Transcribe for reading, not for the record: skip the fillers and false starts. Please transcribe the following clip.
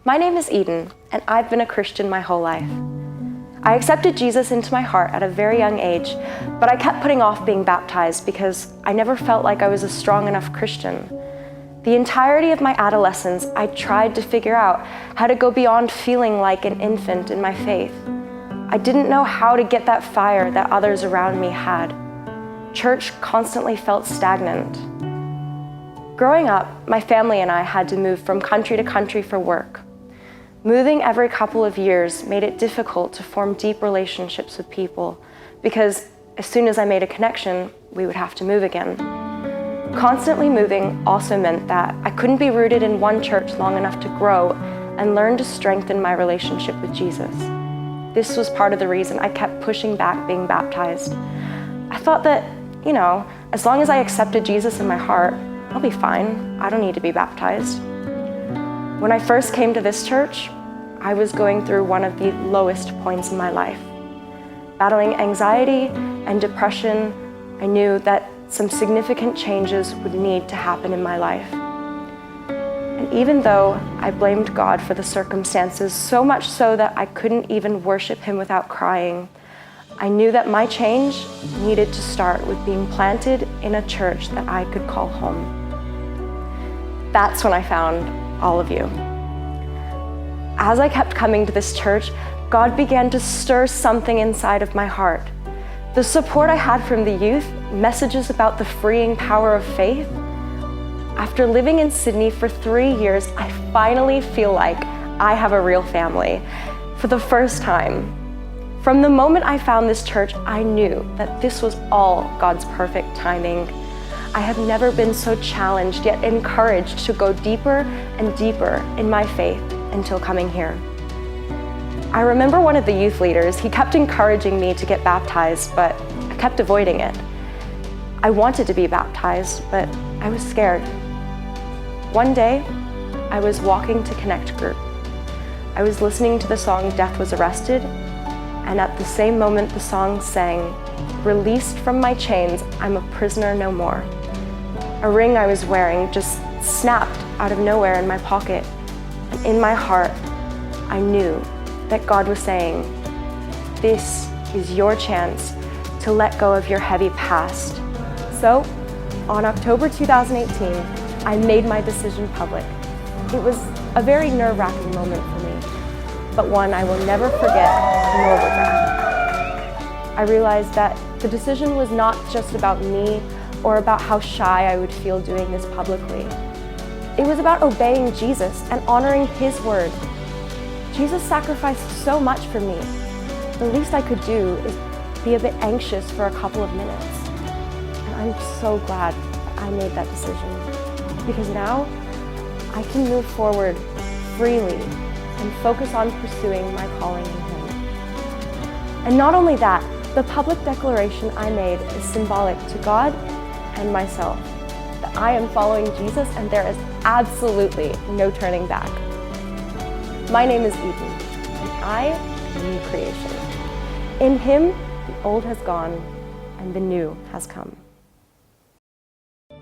My name is Eden, and I've been a Christian my whole life. I accepted Jesus into my heart at a very young age, but I kept putting off being baptized because I never felt like I was a strong enough Christian. The entirety of my adolescence, I tried to figure out how to go beyond feeling like an infant in my faith. I didn't know how to get that fire that others around me had. Church constantly felt stagnant. Growing up, my family and I had to move from country to country for work. Moving every couple of years made it difficult to form deep relationships with people because as soon as I made a connection, we would have to move again. Constantly moving also meant that I couldn't be rooted in one church long enough to grow and learn to strengthen my relationship with Jesus. This was part of the reason I kept pushing back being baptized. I thought that, as long as I accepted Jesus in my heart, I'll be fine. I don't need to be baptized. When I first came to this church, I was going through one of the lowest points in my life. Battling anxiety and depression, I knew that some significant changes would need to happen in my life. And even though I blamed God for the circumstances, so much so that I couldn't even worship Him without crying, I knew that my change needed to start with being planted in a church that I could call home. That's when I found all of you. As I kept coming to this church, God began to stir something inside of my heart. The support I had from the youth, messages about the freeing power of faith. After living in Sydney for 3 years, I finally feel like I have a real family for the first time. From the moment I found this church, I knew that this was all God's perfect timing. I have never been so challenged yet encouraged to go deeper and deeper in my faith until coming here. I remember one of the youth leaders, he kept encouraging me to get baptized, but I kept avoiding it. I wanted to be baptized, but I was scared. One day, I was walking to Connect Group. I was listening to the song Death Was Arrested, and at the same moment the song sang, "Released from my chains, I'm a prisoner no more." A ring I was wearing just snapped out of nowhere in my pocket, and in my heart, I knew that God was saying, this is your chance to let go of your heavy past. So, on October 2018, I made my decision public. It was a very nerve-wracking moment for me, but one I will never forget nor regret. I realized that the decision was not just about me or about how shy I would feel doing this publicly. It was about obeying Jesus and honoring His word. Jesus sacrificed so much for me. The least I could do is be a bit anxious for a couple of minutes. And I'm so glad that I made that decision, because now I can move forward freely and focus on pursuing my calling in Him. And not only that, the public declaration I made is symbolic to God and myself, that I am following Jesus and there is absolutely no turning back. My name is Eden, and I am a new creation. In Him, the old has gone and the new has come.